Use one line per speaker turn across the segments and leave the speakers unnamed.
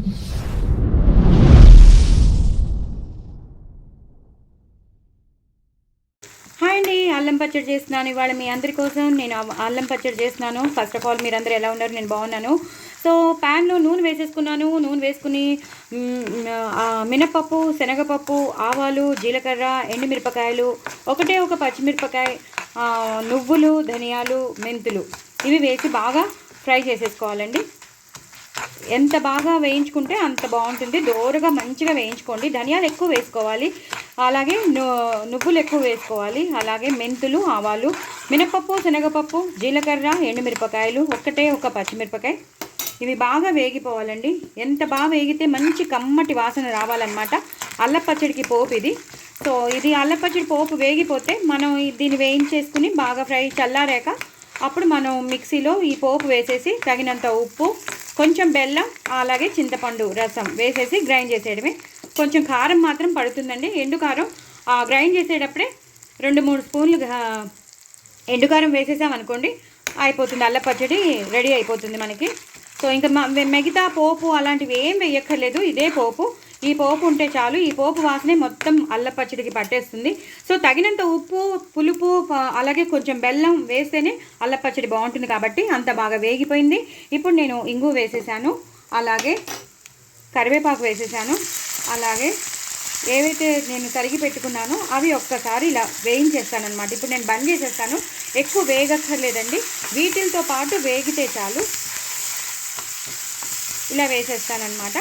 Hi అండి, అల్లం పచ్చడి చేస్తున్నాను. ఇవాళ మీ అందరి కోసం నేను అల్లం పచ్చడి చేస్తున్నాను. ఫస్ట్ ఆఫ్ ఆల్ మీరందరూ ఎలా ఉన్నారు? నేను బాగున్నాను. సో ప్యాన్లో నూనె వేసేసుకున్నాను. నూనె వేసుకుని మినపప్పు, శనగపప్పు, ఆవాలు, జీలకర్ర, ఎండుమిరపకాయలు, ఒకటే ఒక పచ్చిమిరపకాయ, నువ్వులు, ధనియాలు, మెంతులు ఇవి వేసి బాగా ఫ్రై చేసేసుకోవాలండి. ఎంత బాగా వేయించుకుంటే అంత బాగుంటుంది. దోరగా మంచిగా వేయించుకోండి. ధనియాలు ఎక్కువ వేసుకోవాలి, అలాగే నువ్వులు ఎక్కువ వేసుకోవాలి, అలాగే మెంతులు, ఆవాలు, మినపప్పు, శనగపప్పు, జీలకర్ర, ఎండుమిరపకాయలు, ఒక్కటే ఒక పచ్చిమిరపకాయ ఇవి బాగా వేగిపోవాలండి. ఎంత బాగా వేగితే మంచి కమ్మటి వాసన రావాలన్నమాట. అల్లపచ్చడికి పోపు ఇది. సో ఇది అల్లపచ్చడి పోపు వేగిపోతే మనం దీన్ని వేయించేసుకుని బాగా ఫ్రై చల్లారాక అప్పుడు మనం మిక్సీలో ఈ పోపు వేసేసి తగినంత ఉప్పు, కొంచెం బెల్లం, అలాగే చింతపండు రసం వేసేసి గ్రైండ్ చేసేయడమే. కొంచెం కారం మాత్రం పడుతుందండి, ఎండుకారం. గ్రైండ్ చేసేటప్పుడే 2-3 స్పూన్లు ఎండుకారం వేసేసామనుకోండి, అయిపోతుంది. అల్ల పచ్చడి రెడీ అయిపోతుంది మనకి. సో ఇంకా మిగతా పోపు అలాంటివి ఏం వేయక్కర్లేదు, ఇదే పోపు. ఈ పోపు ఉంటే చాలు. ఈ పోపు వాసనే మొత్తం అల్ల పచ్చడికి పట్టేస్తుంది. సో తగినంత ఉప్పు, పులుపు, అలాగే కొంచెం బెల్లం వేస్తేనే అల్ల పచ్చడి బాగుంటుంది. కాబట్టి అంత బాగా వేగిపోయింది. ఇప్పుడు నేను ఇంగు వేసేసాను, అలాగే కరివేపాకు వేసేసాను, అలాగే ఏవైతే నేను తరిగి పెట్టుకున్నానో అవి ఒక్కసారి ఇలా వేయించేస్తానమాట. ఇప్పుడు నేను బంద్ చేసేస్తాను. ఎక్కువ వేగక్కర్లేదండి, వీటితో పాటు వేగితే చాలు. ఇలా వేసేస్తానమాట.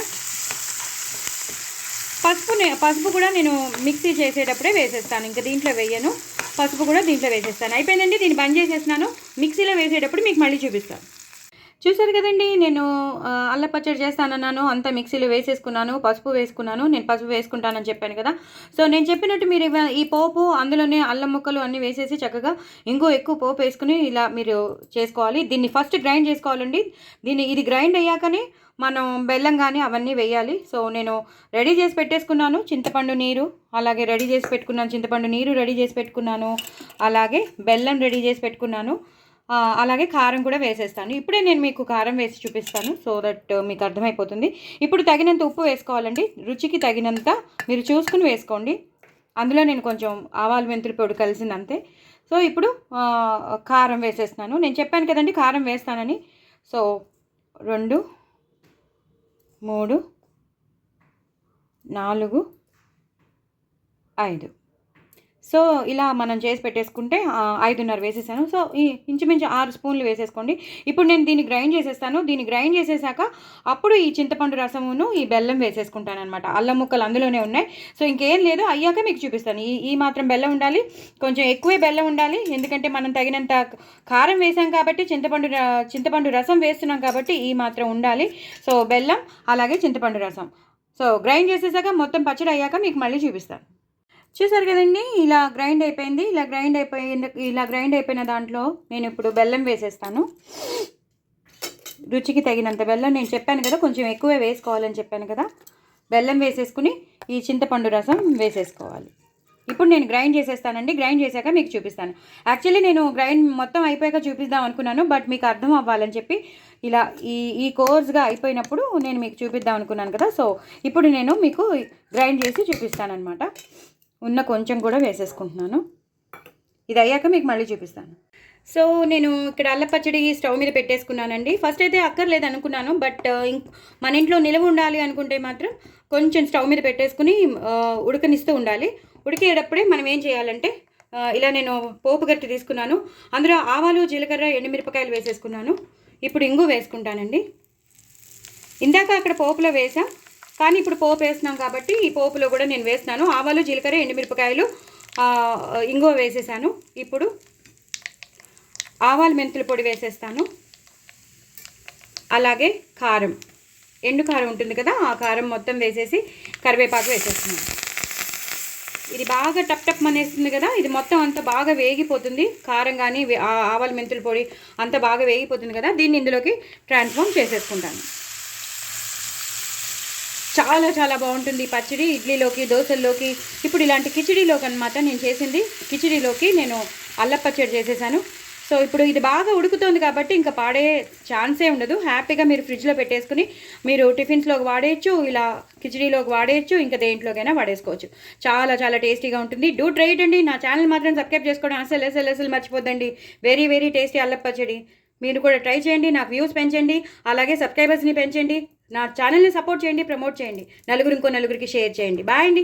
పసుపు కూడా నేను మిక్సీ చేసేటప్పుడే వేసేస్తాను, ఇంకా దీంట్లో వేయను. పసుపు కూడా దీంట్లో వేసేస్తాను. అయిపోయిందండి, దీన్ని బంద్ చేసేస్తున్నాను. మిక్సీలో వేసేటప్పుడు మీకు మళ్ళీ చూపిస్తాను. చూసారు కదండి, నేను అల్ల పచ్చడి చేస్తానన్నాను, అంతా మిక్సీలో వేసేసుకున్నాను. పసుపు వేసుకున్నాను, నేను పసుపు వేసుకుంటానని చెప్పాను కదా. సో నేను చెప్పినట్టు మీరు ఈ పోపు అందులోనే అల్లం ముక్కలు అన్నీ వేసేసి చక్కగా ఎక్కువ పోపు వేసుకుని ఇలా మీరు చేసుకోవాలి. దీన్ని ఫస్ట్ గ్రైండ్ చేసుకోవాలండి. ఇది గ్రైండ్ అయ్యాకనే మనం బెల్లం కానీ అవన్నీ వేయాలి. సో నేను రెడీ చేసి పెట్టేసుకున్నాను చింతపండు నీరు, అలాగే రెడీ చేసి పెట్టుకున్నాను, అలాగే బెల్లం రెడీ చేసి పెట్టుకున్నాను, అలాగే కారం కూడా వేసేస్తాను. ఇప్పుడే నేను మీకు కారం వేసి చూపిస్తాను, సో దట్ మీకు అర్థమైపోతుంది. ఇప్పుడు తగినంత ఉప్పు వేసుకోవాలండి, రుచికి తగినంత మీరు చూసుకుని వేసుకోండి. అందులో నేను కొంచెం ఆవాలు మెంతుల పొడి కలిసిందంతే. సో ఇప్పుడు కారం వేసేస్తున్నాను. నేను చెప్పాను కదండి కారం వేస్తానని. సో 2, 3, 4, 5. సో ఇలా మనం చేసి పెట్టేసుకుంటే 5.5 వేసేసాను. సో ఇంచుమించు 6 స్పూన్లు వేసేసుకోండి. ఇప్పుడు నేను దీన్ని గ్రైండ్ చేసేస్తాను. దీన్ని గ్రైండ్ చేసేసాక అప్పుడు ఈ చింతపండు రసమును ఈ బెల్లం వేసేసుకుంటాను అనమాట. అల్లం ముక్కలు అందులోనే ఉన్నాయి. సో ఇంకేం లేదు, అయ్యాక మీకు చూపిస్తాను. ఈ మాత్రం బెల్లం ఉండాలి, కొంచెం ఎక్కువే బెల్లం ఉండాలి. ఎందుకంటే మనం తగినంత కారం వేసాం కాబట్టి, చింతపండు రసం వేస్తున్నాం కాబట్టి ఈ మాత్రం ఉండాలి. సో బెల్లం, అలాగే చింతపండు రసం. సో గ్రైండ్ చేసేసాక మొత్తం పచ్చడి అయ్యాక మీకు మళ్ళీ చూపిస్తాను. చూసారు కదండి, ఇలా గ్రైండ్ అయిపోయింది. ఇలా గ్రైండ్ అయిపోయిన దాంట్లో నేను ఇప్పుడు బెల్లం వేసేస్తాను. రుచికి తగినంత బెల్లం నేను చెప్పాను కదా, కొంచెం ఎక్కువే వేసుకోవాలని చెప్పాను కదా. బెల్లం వేసేసుకుని ఈ చింతపండు రసం వేసేసుకోవాలి. ఇప్పుడు నేను గ్రైండ్ చేసేస్తానండి. గ్రైండ్ చేశాక మీకు చూపిస్తాను. యాక్చువల్లీ నేను గ్రైండ్ మొత్తం అయిపోయాక చూపిద్దాం అనుకున్నాను, బట్ మీకు అర్థం అవ్వాలని చెప్పి ఇలా ఈ కోర్స్గా అయిపోయినప్పుడు నేను మీకు చూపిద్దాం అనుకున్నాను కదా. సో ఇప్పుడు నేను మీకు గ్రైండ్ చేసి చూపిస్తానమాట. ఉన్న కొంచెం కూడా వేసేసుకుంటున్నాను. ఇది అయ్యాక మీకు మళ్ళీ చూపిస్తాను. సో నేను ఇక్కడ అల్ల పచ్చడి స్టవ్ మీద పెట్టేసుకున్నానండి. ఫస్ట్ అయితే అక్కర్లేదు అనుకున్నాను, బట్ మన ఇంట్లో నిలవ ఉండాలి అనుకుంటే మాత్రం కొంచెం స్టవ్ మీద పెట్టేసుకుని ఉడకనిస్తూ ఉండాలి. ఉడికేటప్పుడే మనం ఏం చేయాలంటే ఇలా నేను పోపు గట్టి తీసుకున్నాను. అందులో ఆవాలు, జీలకర్ర, ఎండుమిరపకాయలు వేసేసుకున్నాను. ఇప్పుడు ఇంగు వేసుకుంటానండి. ఇందాక అక్కడ పోపులో వేసాం, కానీ ఇప్పుడు పోపు వేస్తున్నాం కాబట్టి ఈ పోపులో కూడా నేను వేస్తున్నాను. ఆవాలు, జీలకర్ర, ఎండుమిరపకాయలు, ఇంగువ వేసేసాను. ఇప్పుడు ఆవాలు మెంతుల పొడి వేసేస్తాను, అలాగే కారం, ఎండు కారం ఉంటుంది కదా, ఆ కారం మొత్తం వేసేసి కరివేపాకు వేసేస్తున్నాను. ఇది బాగా టప్ అనేస్తుంది కదా, ఇది మొత్తం అంతా బాగా వేగిపోతుంది. కారం కానీ ఆవాలు మెంతుల పొడి అంతా బాగా వేగిపోతుంది కదా, దీన్ని ఇందులోకి ట్రాన్స్ఫార్మ్ చేసేసుకుంటాను. చాలా చాలా బాగుంటుంది పచ్చడి. ఇడ్లీలోకి, దోశల్లోకి, ఇప్పుడు ఇలాంటి కిచిడీలోకి అనమాట నేను చేసింది. కిచిడీలోకి నేను అల్ల పచ్చడి చేసేసాను. సో ఇప్పుడు ఇది బాగా ఉడుకుతుంది కాబట్టి ఇంకా పాడే ఛాన్సే ఉండదు. హ్యాపీగా మీరు ఫ్రిడ్జ్లో పెట్టేసుకుని మీరు టిఫిన్స్లోకి వాడేయచ్చు, ఇలా కిచడీలోకి వాడేయచ్చు, ఇంకా దేంట్లోకైనా వాడేసుకోవచ్చు. చాలా చాలా టేస్టీగా ఉంటుంది. డూ ట్రై ఇట్ అండి. నా ఛానల్ మాత్రం సబ్స్క్రైబ్ చేసుకోవడం అసలు మర్చిపోద్దండి. వెరీ వెరీ టేస్టీ అల్లం పచ్చడి. మీరు కూడా ట్రై చేయండి, నాకు వ్యూస్ పెంచండి, అలాగే సబ్స్క్రైబర్స్ని పెంచండి, నా ఛానల్ని సపోర్ట్ చేయండి, ప్రమోట్ చేయండి, ఇంకో నలుగురికి షేర్ చేయండి. బాయ్ అండి.